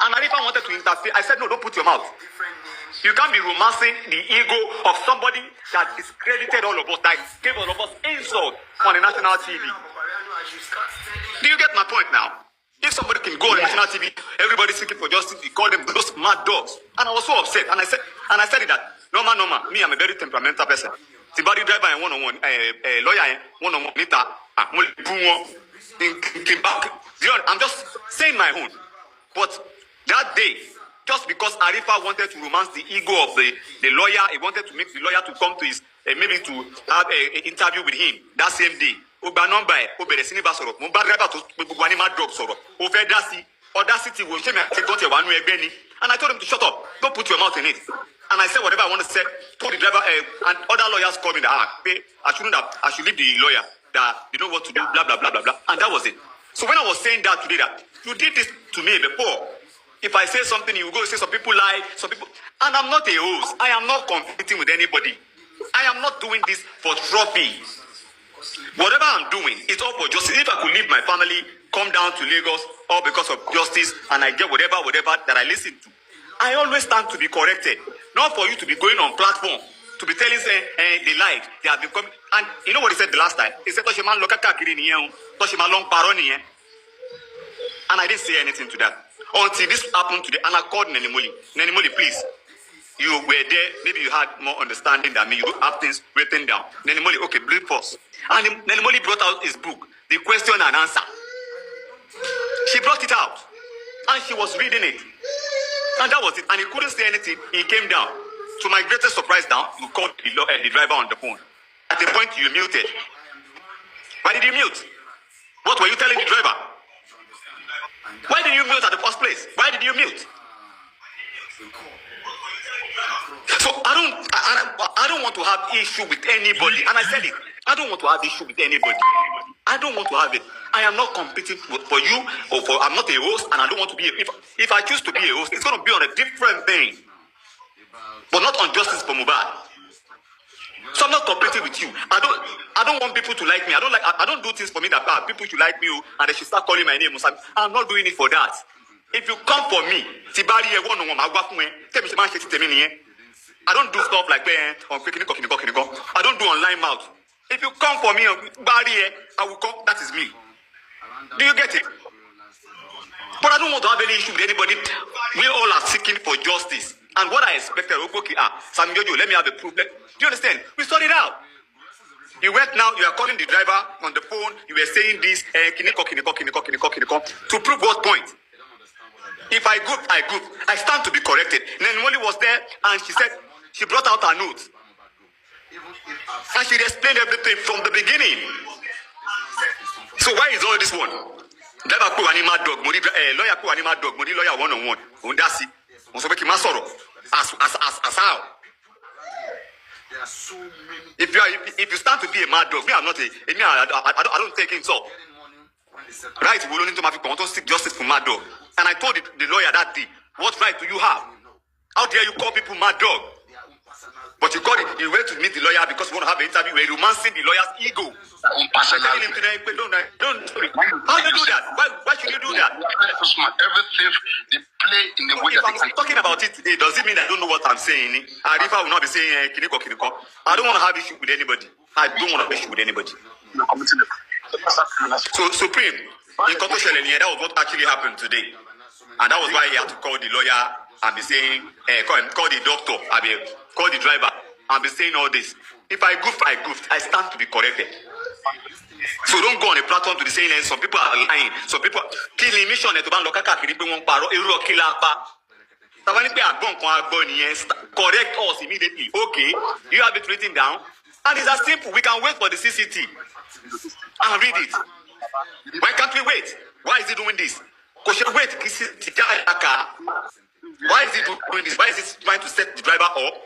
And Arifa wanted to interfere. I said, no, don't put your mouth. You can't be romancing the ego of somebody that discredited all of us, that gave all of us insult on the national TV. Do you get my point now? If somebody can go on national TV, everybody seeking for justice, you call them those mad dogs. And I was so upset. And I said it that, normal, me, I'm a very temperamental person. Somebody driver and one-on-one, lawyer one-on-one, I'm just saying my own. But that day, just because Arifa wanted to romance the ego of the lawyer, he wanted to make the lawyer to come to his, maybe to have an interview with him that same day. Audacity will shame and I told him to shut up. Don't put your mouth in it. And I said whatever I want to say. Told the driver and other lawyers called me that I should leave the lawyer, that they know what to do, blah blah blah blah blah. And that was it. So when I was saying that today, that you did this to me before. If I say something, you go say some people lie, some people, and I'm not a host. I am not competing with anybody. I am not doing this for trophy. Whatever I'm doing, it's all for justice. If I could leave my family, come down to Lagos, all because of justice, and I get whatever that I listen to, I always stand to be corrected. Not for you to be going on platform to be telling they lied, they have been coming. And you know what he said the last time? He said, and I didn't say anything to that. Until this happened today, and I called Nenimoli. Nenimoli, please. You were there, maybe you had more understanding than me. You have things written down. Nenimoli, okay, bleed first. And Nenimoli brought out his book, The Question and Answer. She brought it out. And she was reading it. And that was it. And he couldn't say anything. He came down. To my greatest surprise now, you called the driver on the phone. At the point you muted. Why did you mute? What were you telling the driver? Why did you mute at the first place? Why did you mute? So I don't want to have issue with anybody. And I said it. I don't want to have issue with anybody. I don't want to have it. I am not competing for you or for. I'm not a host, and I don't want to be. If I choose to be a host, it's going to be on a different thing, but not on justice for Mohbad. So I'm not competing with you. I don't want people to like me. I don't do things for me that people should like me and they should start calling my name. I'm not doing it for that. If you come for me, I don't do stuff like that. I don't do online mouth. If you come for me, I will come. That is me. Do you get it? But I don't want to have any issue with anybody. We all are seeking for justice. And what I expected, okay, Sam Jojo, let me have a proof. Do you understand? We sorted it out. You went now, you are calling the driver on the phone, you were saying this, to prove what point? If I group, I stand to be corrected. Then Molly was there and she said, she brought out her notes. And she explained everything from the beginning. So why is all this one? Driver put animal dog, lawyer put animal dog, lawyer one-on-one. That's it. As how? There are so many. If you stand to be a mad dog, me, I'm not I don't take insult. Right, we don't need to seek justice for mad dog. And I told the lawyer that day, what right do you have? How dare you call people mad dog? But you called it, you went to meet the lawyer because you want to have an interview. You're romancing the lawyer's ego. Telling him today, don't do it. How do you do that? Why should you do that? Everything they play in the way if I'm talking about it today, does it mean I don't know what I'm saying? Arifa will not be saying kiniko. I don't want to have issue with anybody. I don't want to have issue with anybody. So Supreme, in conclusion, that was what actually happened today. And that was why he had to call the lawyer and be saying, call the doctor, call the driver, and be saying all this. If I goofed, I stand to be corrected. So don't go on a platform to be saying some people are lying. Some people killing mission to ban local correct us immediately. Okay, you have it written down. And it's as simple. We can wait for the CCT and read it. Why can't we wait? Why is he doing this? Why is he doing this? Why is he trying to set the driver up?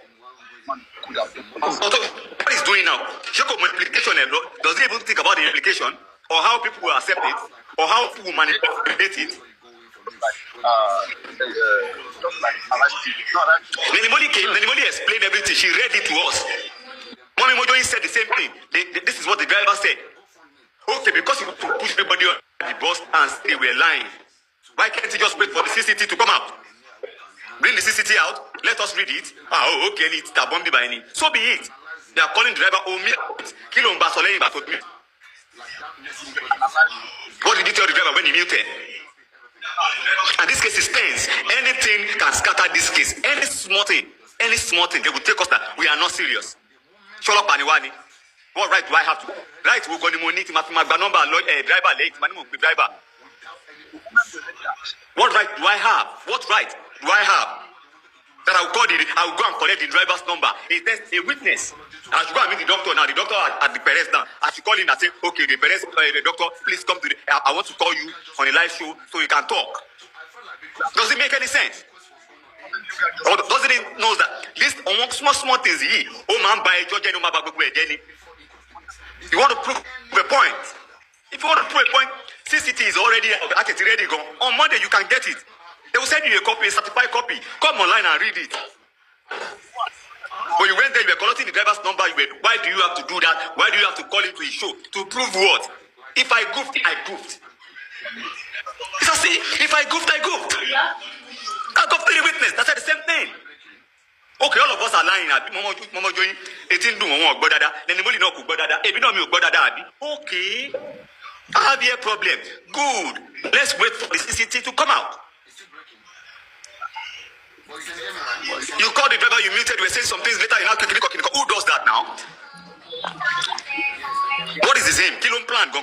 What he's doing now? Implication. Does he even think about the implication? Or how people will accept it? Or how people will manipulate it? Nenimoli explained everything. She read it to us. Mommy Mojoin said the same thing. This is what the driver said. Okay, because you push everybody on the bus and they were lying. Why can't he just wait for the CCT to come out? Bring the CCT out. Let us read it. Oh, okay. It's bombed by any. So be it. They are calling the driver. Oh, me. Kilo Mbasoleni Batotmi. What did you tell the driver when he muted? And this case is tense. Anything can scatter this case. Any small thing, they will take us that we are not serious. Sholok Paniwani. What right do I have to? Right, we're going to monitor my number, driver late, driver. What right do I have? What right do I have? That I will call I will go and collect the driver's number. A witness. I should go and meet the doctor now. The doctor at the Perez now. I should call him and say, okay, the Perez, the doctor, please come to I want to call you on a live show so we can talk. Does it make any sense? Or doesn't it know that this among small things here, oh man, by Georgia, no matter Jenny. You want to prove a point? If you want to prove a point, CCT is already ready gone. On Monday you can get it. They will send you a copy, a certified copy. Come online and read it. When you went there, you were collecting the driver's number. Why do you have to do that? Why do you have to call him to his show? To prove what? If I goofed, I goofed. If I goofed, I goofed. I goofed to the witness. That's the same thing. Okay, all of us are lying. Momo join 18 do one go dada. Then the money no go dada. Ebi no me go dada abi. Okay. I have a problem. Good. Let's wait for the CCT to come out. You call the driver, you muted, you were saying some things later, you now quickly. Who does that now? What is his name? Kilon plan, go.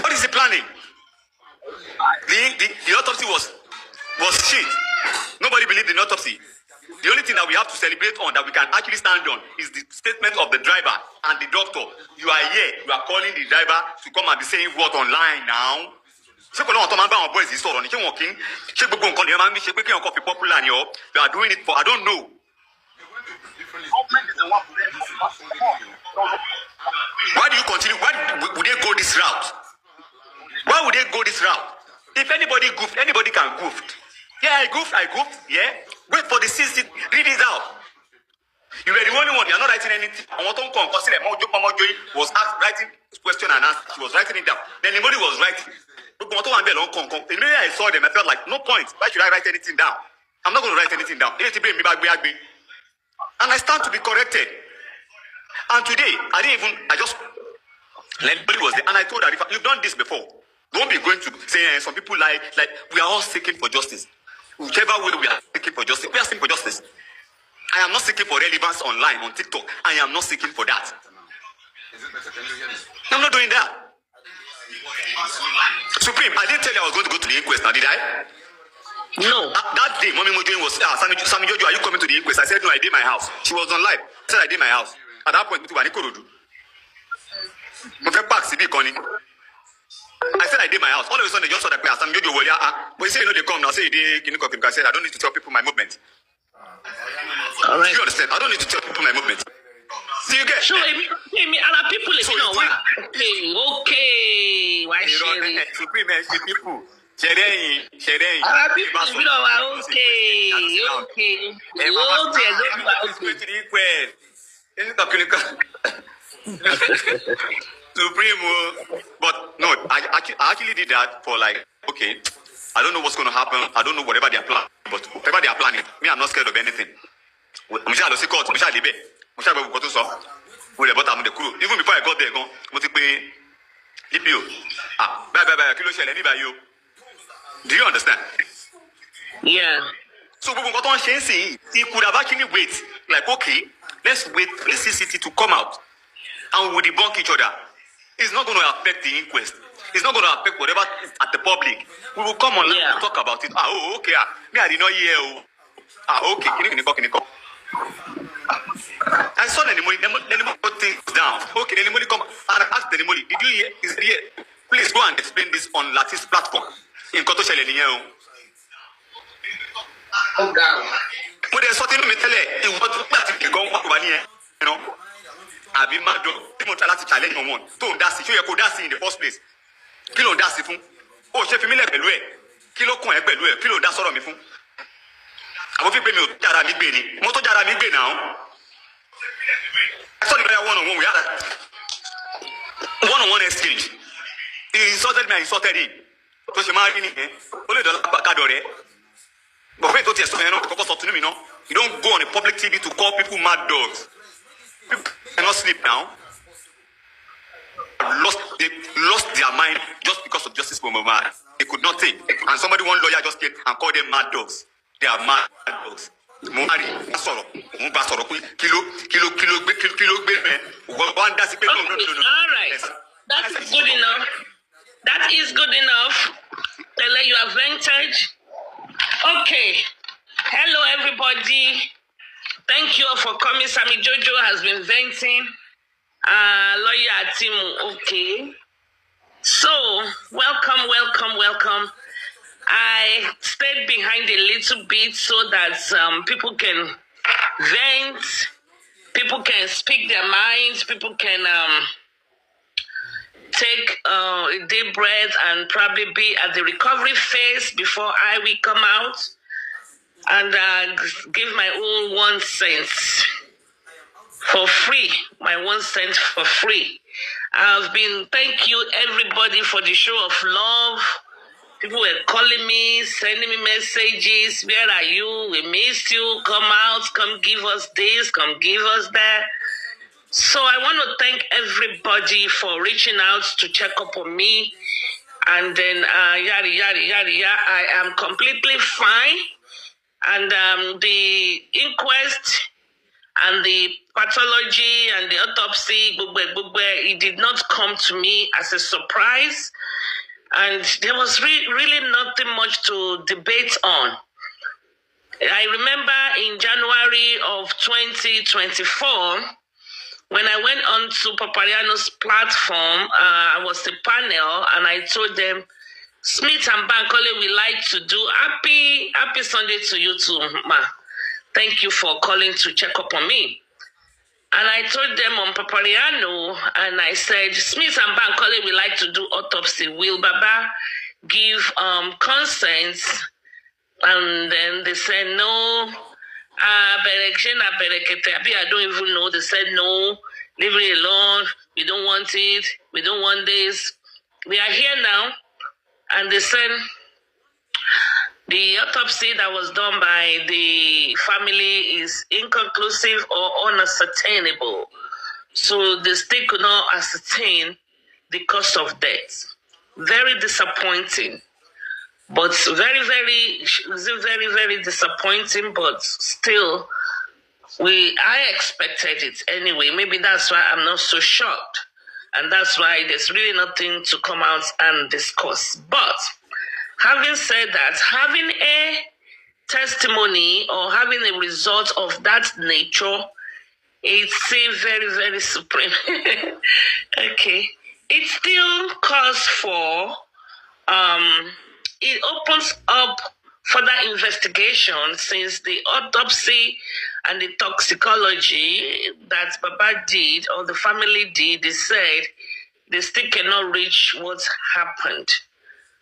What is he planning? The autopsy was shit. Nobody believed in autopsy. The only thing that we have to celebrate on, that we can actually stand on, is the statement of the driver and the doctor. You are here, you are calling the driver to come and be saying what online now? You are doing it for, I don't know. Why do you continue? Why would they go this route? Why would they go this route? If anybody goofed, anybody can goof. Yeah, I goofed. Yeah. Wait for the CC. Read it out. You were the only one. You are not writing anything. I want to consider Mama Joy was writing question and answer. She was writing it down. Then anybody was writing. Immediately I saw them, I felt like, no point. Why should I write anything down? I'm not going to write anything down. And I stand to be corrected. And today, everybody was there. And I told her, if you've done this before, don't be going to say some people like we are all seeking for justice. Whichever way we are seeking for justice, we are seeking for justice. I am not seeking for relevance online on TikTok. I am not seeking for that. I'm not doing that. Supreme, I didn't tell you I was going to go to the inquest now, did I? No. That day, Mommy Mojo was, Sammy Jojo, are you coming to the inquest? I said, no, I did my house. She was on live. I said, I did my house. At that point, I said, I did my house. All of a sudden, they just saw that Sammy Jojo, but he said, they come now. I said, I said, I don't need to tell people my movement. All right. You understand? I don't need to tell people my movement. See you get. So, other people is okay. Why sharing? Supreme, people. Sharing. Other people is okay. Supreme, but no, I actually did that for like, okay, I don't know what's going to happen. I don't know whatever they are planning, but whatever they are planning, me, I'm not scared of anything. Even before I got there, do you understand? Yeah. So he could have actually waited. Like, okay, let's wait for the CCT to come out and we will debunk each other. It's not going to affect the inquest. It's not going to affect whatever is at the public. We will come online and talk about it. Okay. Me, I did not hear. Okay. Can you come? I saw the money put things down. Okay, the money come and ask the money. Did you hear? Is it here? Please go and explain this on Latin's platform. In Koto Sheleniyo. Oh, God. But there's something to tell you. You know, I've been mad. People try to challenge no one. Don't that's it. You could that's in the first place. Kilo that's it. Oh, chef, me like Belue. Kilo coin Belue. Kilo that's all of me. I will be paying you Jara Migbe. Moto Jara Migbe now. I saw the one on one. We had one-on-one exchange. He insulted me, I insulted him. So she married me. Only the Bakadore. But wait, don't you know? You don't go on a public TV to call people mad dogs. People cannot sleep now. They lost their mind just because of justice for Mohbad. They could not take. And somebody, one lawyer just came and called them mad dogs. They are mad dogs. Mohbad, sorrow. All right. That is good enough. That is good enough. Tell you have vented. Okay. Hello, everybody. Thank you all for coming. Sammy Jojo has been venting. Lawyer Tim, okay. So, welcome. I stayed behind a little bit so that people can vent, people can speak their minds, people can take a deep breath and probably be at the recovery phase before I will come out and give my own 1 cent for free. My 1 cent for free. Thank you everybody for the show of love. People were calling me, sending me messages. Where are you? We missed you. Come out. Come give us this. Come give us that. So I want to thank everybody for reaching out to check up on me. And then, yada. I am completely fine. And the inquest and the pathology and the autopsy, it did not come to me as a surprise. And there was really nothing much to debate on. I remember in January of 2024, when I went on to Papariano's platform, I was the panel, and I told them, Smith and Bankole, we like to do happy Sunday to you too, ma. Thank you for calling to check up on me. And I told them on Papariano, and I said, Smith and Bankole, we like to do autopsy. Will Baba give consent? And then they said, no. I don't even know. They said, no, leave it alone. We don't want it. We don't want this. We are here now. And they said, the autopsy that was done by the family is inconclusive or unascertainable. So they still could not ascertain the cause of death. Very disappointing. But very disappointing, but still, I expected it anyway. Maybe that's why I'm not so shocked. And that's why there's really nothing to come out and discuss. But having said that, having a testimony or having a result of that nature, it's very supreme. Okay. It still calls for, it opens up further investigation, since the autopsy and the toxicology that Baba did or the family did, they said they still cannot reach what happened.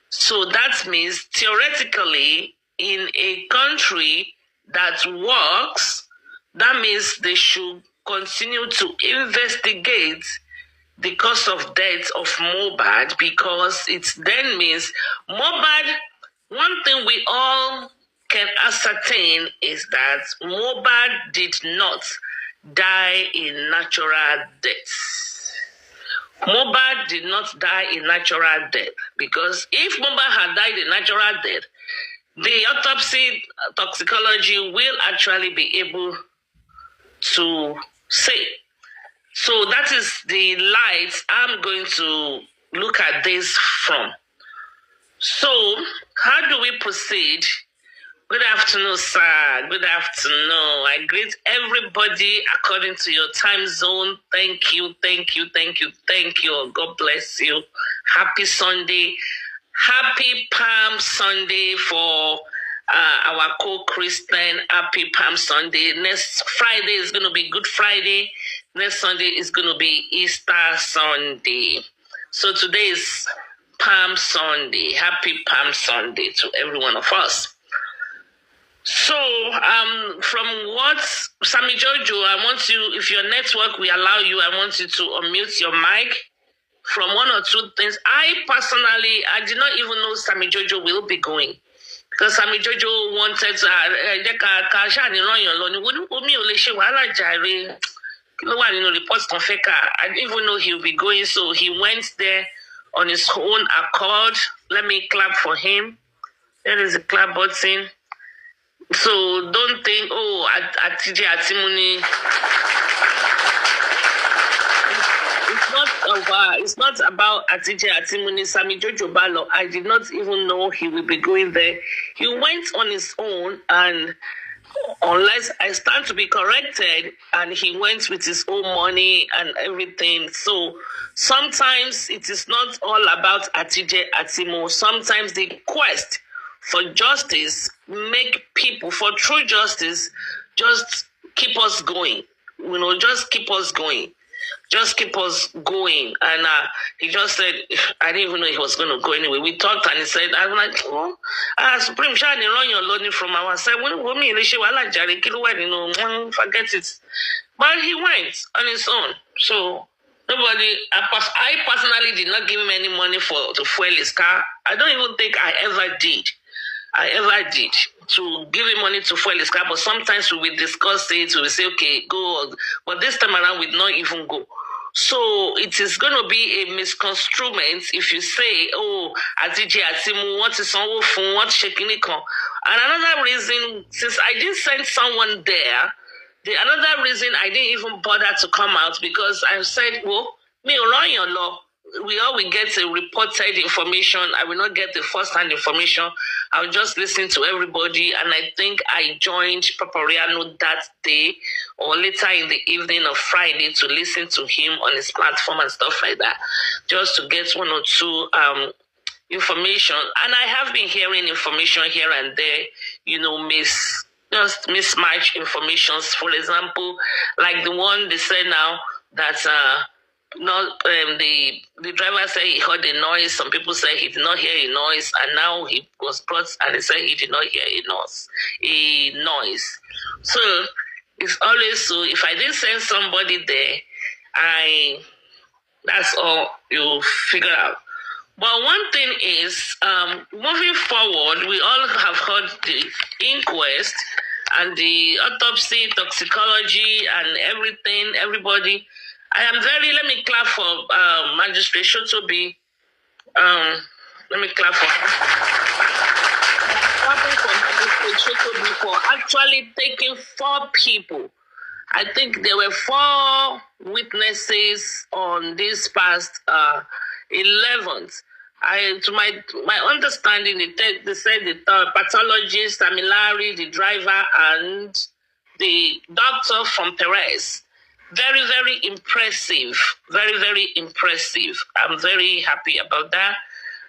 So that means theoretically in a country that works, that means they should continue to investigate the cause of death of Mohbad, because it then means Mohbad, one thing we all can ascertain is that Mohbad did not die in natural death. Mohbad did not die in natural death, because if Mohbad had died in natural death, the autopsy toxicology will actually be able to say. So that is the light I'm going to look at this from. So how do we proceed? Good afternoon, sir. Good afternoon. I greet everybody according to your time zone. Thank you. God bless you. Happy Sunday. Happy Palm Sunday for our co-Christian. Happy Palm Sunday. Next Friday is going to be Good Friday. Next Sunday is going to be Easter Sunday. So today is Palm Sunday. Happy Palm Sunday to every one of us. So, from what, Sammy Jojo, I want you, if your network will allow you, I want you to unmute your mic from one or two things. I personally, I did not even know Sammy Jojo will be going. Because Sammy Jojo wanted to, I didn't even know he'll be going, so he went there on his own accord. Let me clap for him. There is a clap button. So don't think, oh, TJ Atimuni. It's not about Atije Atimuni, Sammy Jojo Balo. I did not even know he would be going there. He went on his own, and unless I stand to be corrected, and he went with his own money and everything. So sometimes it is not all about Atije Atimo. Sometimes the quest for justice make people, for true justice, just keep us going. Just keep us going. Just keep us going. And he just said, I didn't even know he was going to go anyway. We talked and he said, I'm like, oh, Supreme Shani, run your loading from our side. Forget it. But he went on his own. So nobody, I personally did not give him any money to fuel his car. I don't even think I ever did to give him money to fuel his car, but sometimes we will discuss it, we will say, okay, go, but this time around we will not even go. So it is going to be a misconstruement if you say, oh, Atije Atimu, what is on phone, what's shaking it? And another reason, since I didn't send someone there, another reason I didn't even bother to come out, because I said, well, me run your law. We all will get a reported information. I will not get the first-hand information. I'll just listen to everybody. And I think I joined Papariano that day or later in the evening of Friday to listen to him on his platform and stuff like that, just to get one or two information. And I have been hearing information here and there, just mismatched informations. For example, like the one they say now that the driver said he heard a noise. Some people say he did not hear a noise, and now he was brought and he said he did not hear a noise. So it's always so. If I didn't send somebody there, that's all you figure out. But one thing is, moving forward, we all have heard the inquest and the autopsy, toxicology, and everything. Everybody. I am let me clap for Magistrate Shotobi. Let me clap for clapping for Magistrate Shotobi for actually taking 4 people. I think there were 4 witnesses on this past 11th. To my understanding, they said the pathologist, Amilari, the driver, and the doctor from Perez. Very, very impressive. Very, very impressive. I'm very happy about that.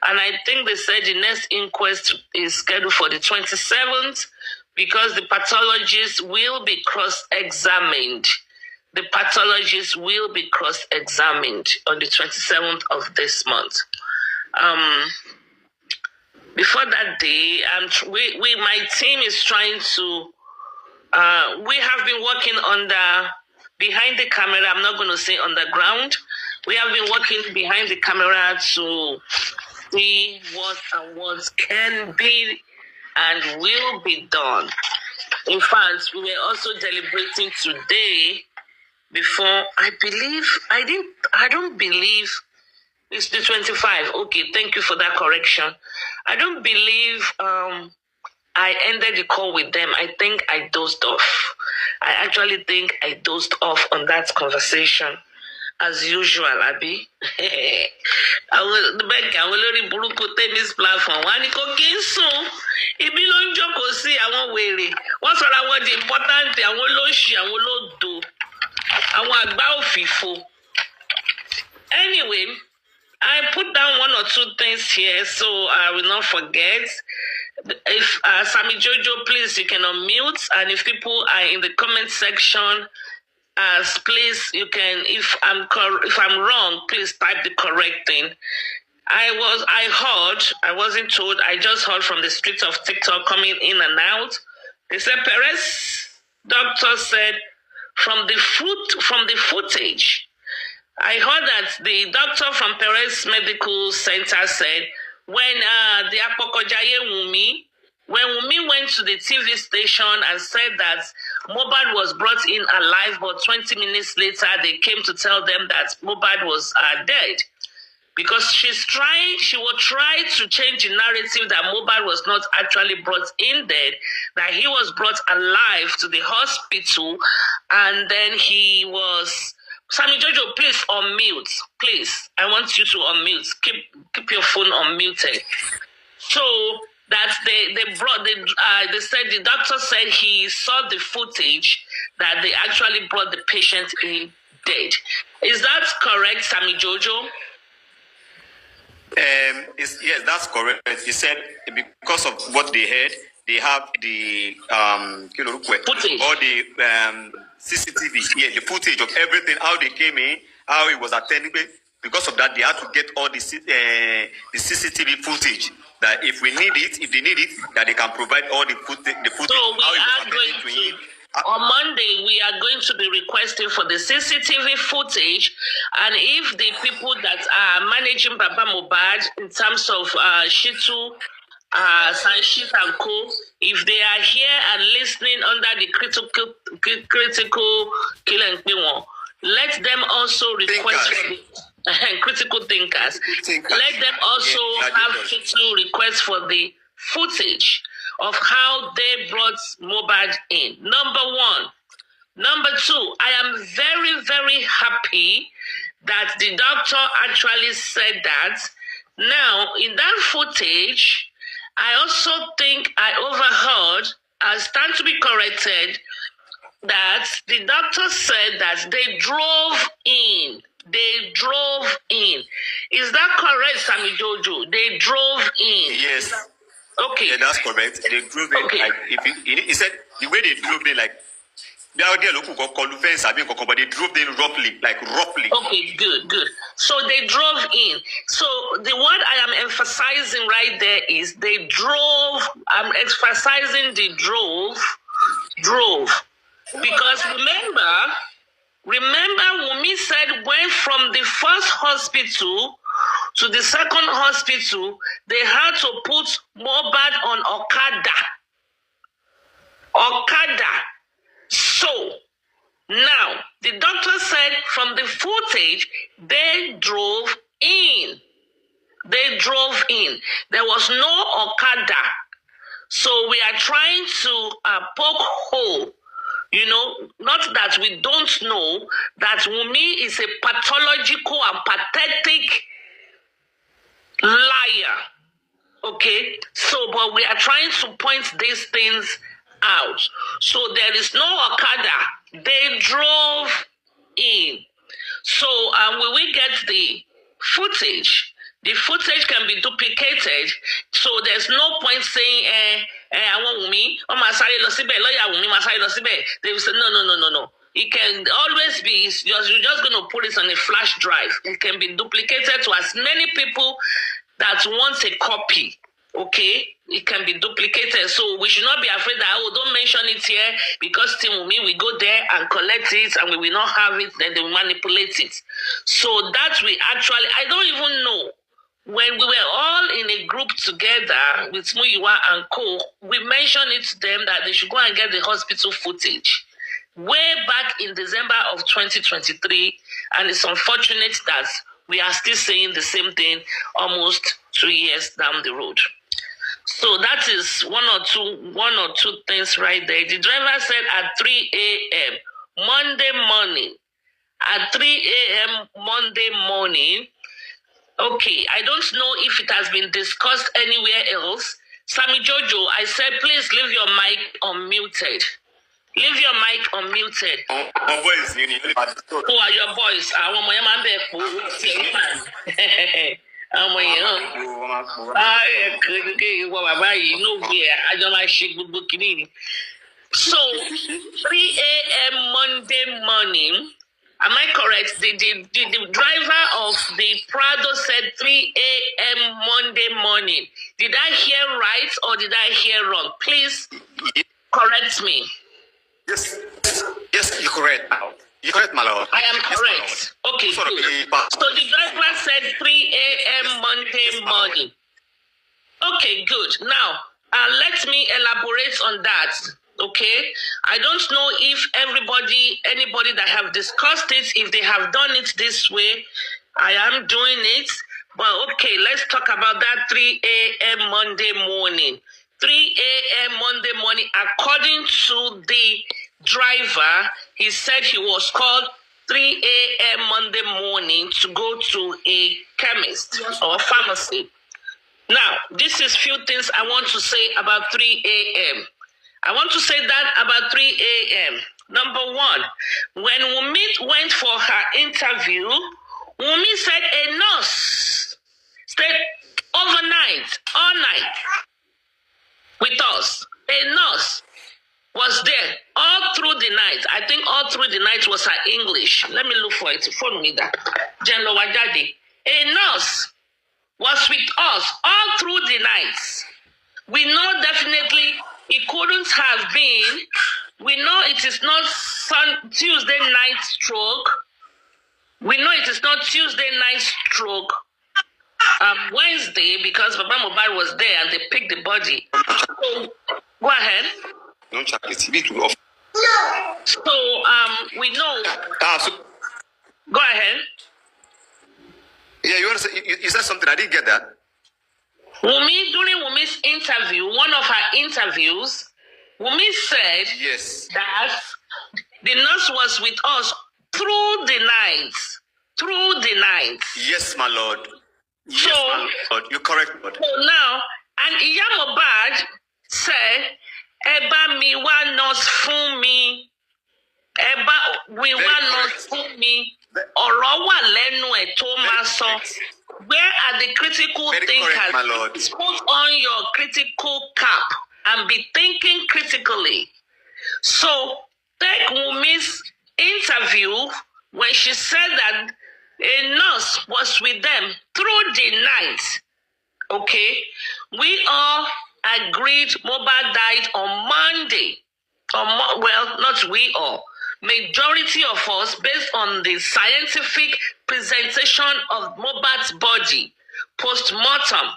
And I think they said the next inquest is scheduled for the 27th because the pathologist will be cross-examined. The pathologist will be cross-examined on the 27th of this month. Before that day, my team is trying to, we have been working on behind the camera. I'm not going to say underground. We have been working behind the camera to see what can be and will be done. In fact, we were also deliberating today before, I don't believe it's the 25. Okay, thank you for that correction. I don't believe I ended the call with them. I think I dozed off. I actually think I dozed off on that conversation. As usual, Abby. I will only take this platform. One so it belongs to see I won't weary. What's what I want important? I won't do. I want about FIFO. Anyway, I put down 1 or 2 things here so I will not forget. If Sammy Jojo, please, you can unmute, and if people are in the comment section, please, you can. If I'm wrong, please type the correct thing. I wasn't told. I just heard from the streets of TikTok coming in and out. They said Perez doctor said from the footage I heard that the doctor from Perez Medical Center said when the Apokojaye Wunmi, when Wunmi went to the TV station and said that Mohbad was brought in alive, but 20 minutes later they came to tell them that Mohbad was dead. Because she will try to change the narrative that Mohbad was not actually brought in dead, that he was brought alive to the hospital, and then he was... Sammy Jojo, please unmute. Please, I want you to unmute. Keep your phone unmuted. So that they said the doctor said he saw the footage that they actually brought the patient in dead. Is that correct, Sammy Jojo? Yes, that's correct. He said because of what they heard, they have the footage. Or the CCTV, the footage of everything, how they came in, how he was attending. Because of that, they had to get all the CCTV footage. That if we need it, if they need it, that they can provide all the footage. So we are going to. On Monday, we are going to be requesting for the CCTV footage, and if the people that are managing Baba Mohbad in terms of Shitu, Sanshit and Co, if they are here and listening under the critical kill and pay, let them also request for the critical thinkers. Let them also have to request for the footage of how they brought Mohbad in. Number one. Number two, I am very, very happy that the doctor actually said that. Now, in that footage, I also think I overheard, I stand to be corrected, that the doctor said that they drove in. They drove in. Is that correct, Sammy Jojo? They drove in. Yes. Okay. Yeah, that's correct. They drove in, like, he said, the way they drove in, like, they but they drove in roughly, like roughly. Okay, good. So they drove in. So the word I am emphasizing right there is they drove. I'm emphasizing the drove. Because remember Wunmi said when from the first hospital to the second hospital, they had to put Mohbad on Okada. So, now, the doctor said from the footage, they drove in. There was no Okada. So, we are trying to poke hole. You know, not that we don't know that Wunmi is a pathological and pathetic liar. Okay? So, but we are trying to point these things out. So there is no Okada. They drove in. So when we get the footage, the footage can be duplicated. So there's no point saying, I want Wunmi, lawyer Wunmi, they will say, no. It can always be, you're just going to put it on a flash drive. It can be duplicated to as many people that want a copy. Okay, it can be duplicated, so we should not be afraid that don't mention it here because Team Wunmi will go there and collect it and we will not have it, then they will manipulate it. So that we actually, I don't even know, when we were all in a group together with Muyiwa and Co, we mentioned it to them that they should go and get the hospital footage way back in December of 2023, and it's unfortunate that we are still saying the same thing almost 2 years down the road. So that is one or two things right there. The driver said at 3 a.m. Monday morning. At 3 a.m. Monday morning. Okay, I don't know if it has been discussed anywhere else. Sammy Jojo, I said please leave your mic unmuted. Leave your mic unmuted. Who are your boys? I want my So 3 a.m. Monday morning. Am I correct? The driver of the Prado said 3 a.m. Monday morning. Did I hear right or did I hear wrong? Please correct me. Yes, you're correct. You correct, my lord. I am Yes, my correct. lord. Okay, Sort of good. be back. So the driver said 3 a.m. Monday morning. Okay, good. Now, let me elaborate on that. Okay, I don't know if anybody that have discussed it, if they have done it this way. I am doing it, but okay, let's talk about that 3 a.m. Monday morning. 3 a.m. Monday morning, according to the driver, he said he was called 3 a.m. Monday morning to go to a chemist or pharmacy. Now, this is few things I want to say about 3 a.m. I want to say that about 3 a.m. Number one, when Wunmi went for her interview, Wunmi said a nurse stayed overnight, all night with us. A nurse was there all through the night. I think all through the night was her English. Let me look for it. Phone me that. General Wajadi. A nurse was with us all through the night. We know definitely it couldn't have been. We know it is not Tuesday night stroke. We know it is not Tuesday night stroke. Wednesday, because Baba Mohbad was there and they picked the body. So, go ahead. No, check it. Be too off. So we know. Go ahead. Yeah, you said something. I didn't get that. Wunmi, during Wunmi's interview, one of her interviews, Wunmi said Yes. that the nurse was with us through the night. Through the night. Yes, my lord. Yes, So, my lord. You're correct, Lord. So now, and Iya Mohbad said, Eba mi wa nurse fún mi. Eba we wa nurse fún mi. Ọ̀rọ̀ wà lẹ́nu ẹ̀ tó máa sọ. Where are the critical thinkers? My lord. Put on your critical cap and be thinking critically. So, take Wunmi's interview when she said that a nurse was with them through the night. Okay? We all agreed Mohbad died on Monday. Well, not we all. Majority of us, based on the scientific presentation of Mohbad's body, post-mortem,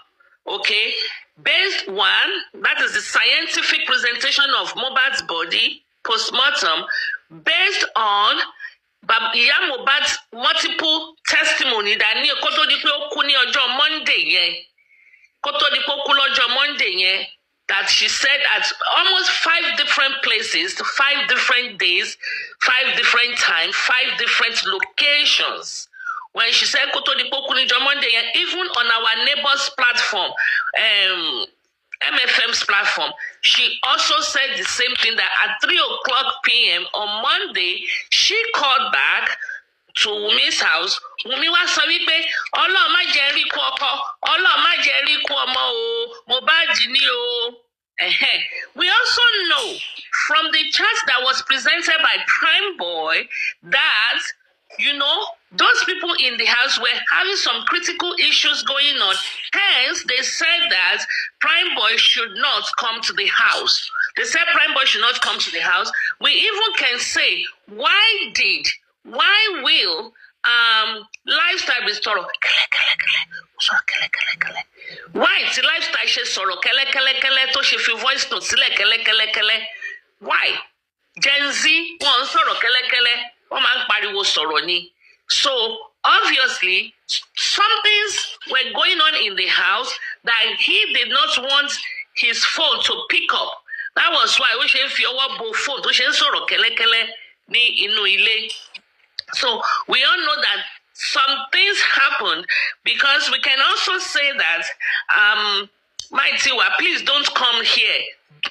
okay? Based one, that is the scientific presentation of Mohbad's body, post-mortem, based on Iya Mohbad's multiple testimony that ní kó tó di pé ó kú ní ọjọ́ Monday yẹn, kó tó di pé ó kú lọ́jọ́ Monday yẹn, that she said at almost 5 different places, 5 different days, 5 different times, 5 different locations. When she said kó tó di pé ó kú ní ọjọ́ Monday yẹn, even on our neighbor's platform, MFM's platform, she also said the same thing, that at 3:00 p.m. on Monday, she called back to Wunmi's house. Wunmi wá sọ wípé Ọlọ́run má jẹ́ rí ikú ọkọ, Ọlọ́run má jẹ́ rí ikú ọmọ o, Mohbad ni o. We also know from the chart that was presented by Prime Boy that, those people in the house were having some critical issues going on. Hence, they said that Prime Boy should not come to the house. They said Prime Boy should not come to the house. We even can say, why will lifestyle be sorrow? Why is lifestyle she sorrow? To she fi voice note sile. Why? Gen Z won sorrow wọ́n máa ń pariwo sọ̀rọ̀ ni. So obviously some things were going on in the house that he did not want his phone to pick up. That was why ó ṣe ń fi ọwọ́ bo phone tó ṣe ń sọ̀rọ̀ kẹ́lẹ́kẹ́lẹ́ ní inú ilé. So we all know that some things happened, because we can also say that Maitiwa, please don't come here.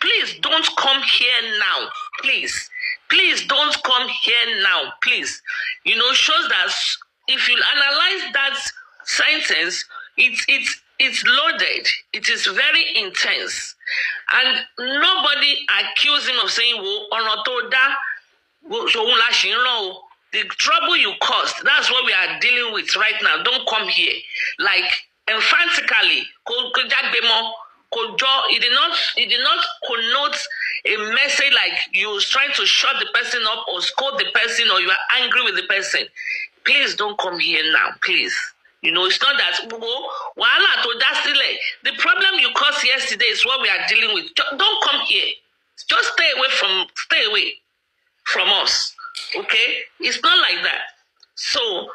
Please don't come here now. Please don't come here now. Please. Shows that if you analyze that sentence, it's loaded. It is very intense. And nobody accused him of saying, the trouble you caused, that's what we are dealing with right now. Don't come here. Like, emphatically, It did not connote a message like you was trying to shut the person up or scold the person or you are angry with the person. Please don't come here now, please. You know, it's not that the problem you caused yesterday is what we are dealing with. Don't come here. Just stay away from us. Okay? It's not like that. So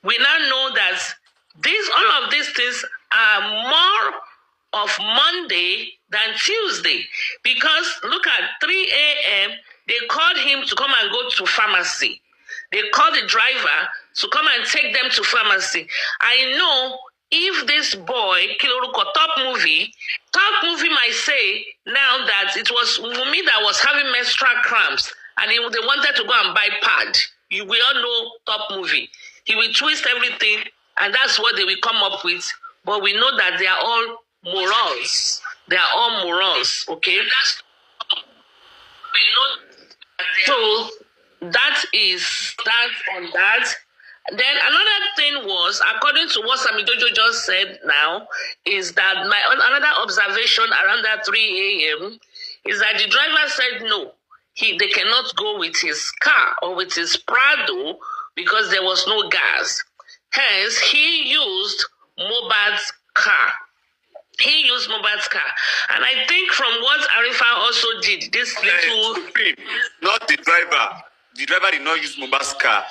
we now know that all of these things are more of Monday than Tuesday. Because look at 3 a.m., they called him to come and go to pharmacy. They called the driver to come and take them to pharmacy. I know if this boy, Kiloruko, Top movie might say now that it was Wunmi that was having menstrual cramps and they wanted to go and buy pad. We all know Top movie. He will twist everything and that's what they will come up with. But we know that they are all morals. They are all morals, okay? So that is that on that. Then another thing was, according to what Samidojo just said now, is that another observation around that 3 a.m. is that the driver said no, they cannot go with his car or with his Prado because there was no gas. Hence, he used Mohbad's car. And I think from what Arifa also did, this little... Not the driver. The driver did not use Mohbad's car.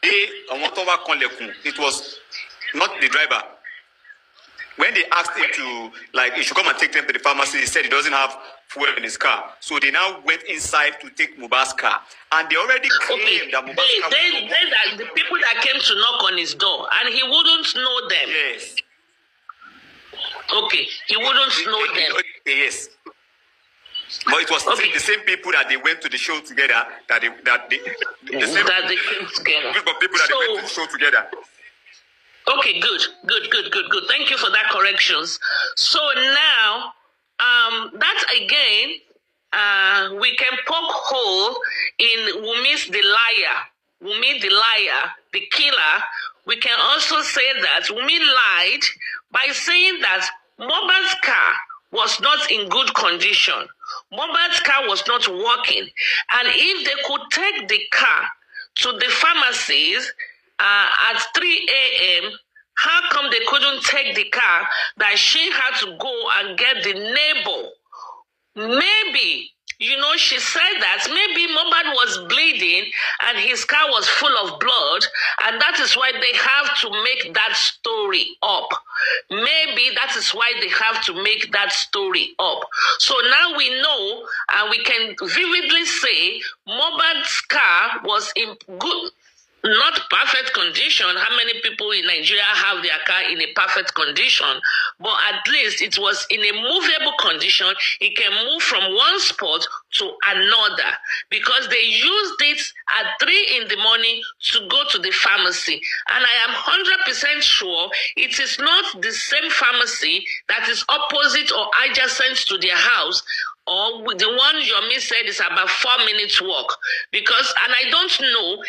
It was not the driver. When they asked him to, he should come and take them to the pharmacy, he said he doesn't have fuel in his car. So they now went inside to take Mohbad's car. And they already claimed that Mohbad's car... They the people that came to knock on his door, and he wouldn't know them. Yes. Okay, he wouldn't know them. Yes. But it was the same people that they went to the show together, the same they came together. Group of people that they went to the show together. Okay, good. Thank you for that corrections. So now, that again, we can poke hole in Wunmi's the liar. Wunmi the liar, the killer. We can also say that Wunmi lied by saying that Mohbad's car was not in good condition. Mohbad's car was not working. And if they could take the car to the pharmacies at 3 a.m., how come they couldn't take the car that she had to go and get the neighbor? Maybe, she said that maybe Mohbad was bleeding and his car was full of blood, and that is why they have to make that story up. Maybe that is why they have to make that story up. So now we know, and we can vividly say Mohbad's car was in good, not perfect condition. How many people in Nigeria have their car in a perfect condition? But at least it was in a movable condition. It can move from one spot to another because they used it at 3 in the morning to go to the pharmacy. And I am 100% sure it is not the same pharmacy that is opposite or adjacent to their house, or the one Yomi said is about 4 minutes walk. Because, and I don't know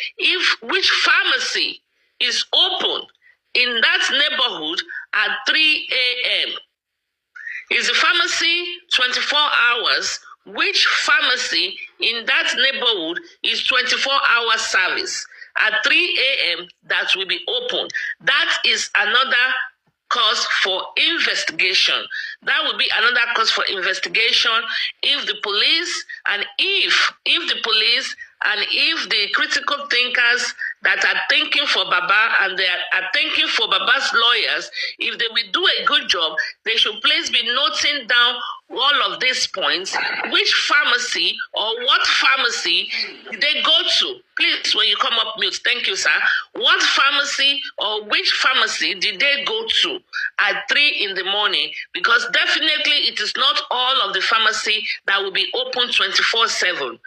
which pharmacy is open in that neighborhood at 3 a.m. Is the pharmacy 24 hours? Which pharmacy in that neighborhood is 24-hour service? At 3 a.m. that will be open. That is another cause for investigation. That would be another cause for investigation if the police and if the police and if the critical thinkers that are thinking for Baba and they are thinking for Baba's lawyers, if they will do a good job, they should please be noting down all of these points. Which pharmacy or what pharmacy did they go to? Please, when you come up, mute. Thank you, sir. What pharmacy or which pharmacy did they go to at 3 in the morning? Because definitely it is not all of the pharmacy that will be open 24/7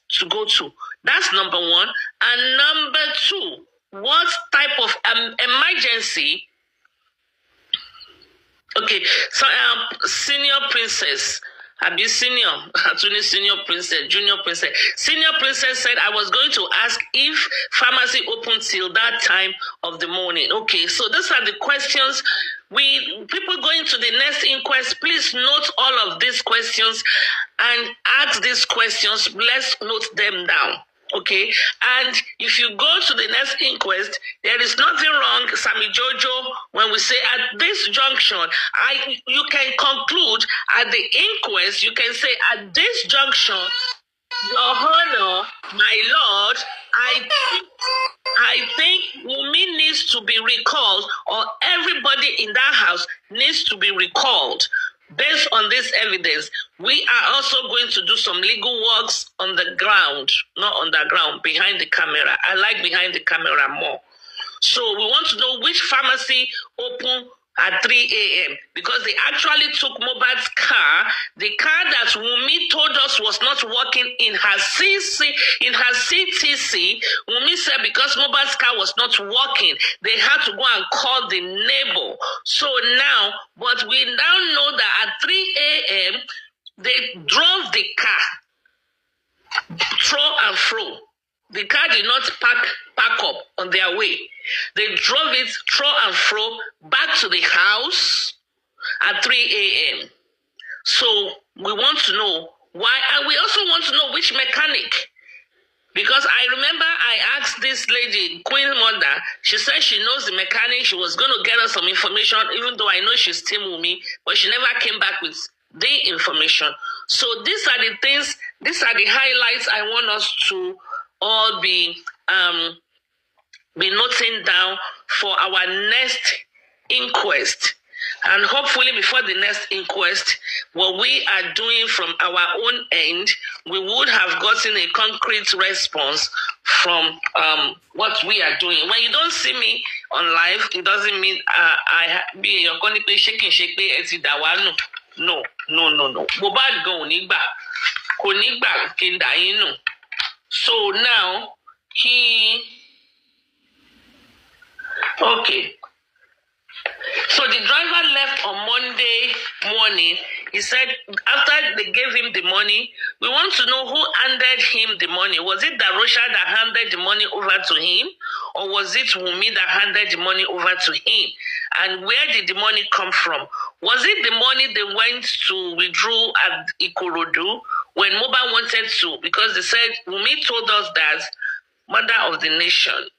to go to. That's number one. And number two, what type of emergency? Okay, so senior princess. Have you senior? Actually, senior princess, junior princess. Senior princess said, I was going to ask if pharmacy opened till that time of the morning. Okay, so these are the questions. People going to the the next inquest, please note all of these questions and ask these questions. Let's note them down. Okay, and if you go to the next inquest, there is nothing wrong, Sammy Jojo, when we say at this junction, you can conclude at the inquest, you can say at this junction, Your Honor, my Lord, I think Wunmi needs to be recalled, or everybody in that house needs to be recalled. Based on this evidence, we are also going to do some legal works on the ground, not on the ground, behind the camera. I like behind the camera more. So we want to know which pharmacy opened at 3 a.m. because they actually took Mohbad's car, the car that Wunmi told us was not working in her CTC. Wunmi said because Mohbad's car was not working, they had to go and call the neighbor. So now, but we now know that at 3 a.m., they drove the car, throw and fro. The car did not pack up on their way. They drove it through and fro back to the house at 3 a.m. So we want to know why, and we also want to know which mechanic. Because I remember I asked this lady, Queen Mother, she said she knows the mechanic. She was going to get us some information, even though I know she's still with me, but she never came back with the information. So these are the things, these are the highlights I want us to all be noting down for our next inquest. And hopefully before the next inquest, what we are doing from our own end, we would have gotten a concrete response from what we are doing. When you don't see me on live, it doesn't mean you're going to be shaking. No. Mohbad go onigba. So now okay. So the driver left on Monday morning. He said after they gave him the money, we want to know who handed him the money. Was it Darosha that handed the money over to him? Or was it Wunmi that handed the money over to him? And where did the money come from? Was it the money they went to withdraw at Ikorodu when Mohbad wanted to? Because they said, Wunmi told us that Mother of the Nation,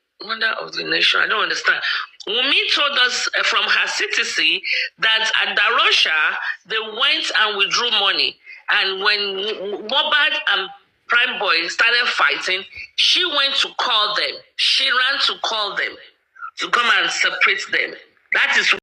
I don't understand. Wunmi told us from her CTC that at Darosha, they went and withdrew money. And when Mohbad and Prime Boy started fighting, she went to call them. She ran to call them to come and separate them. That is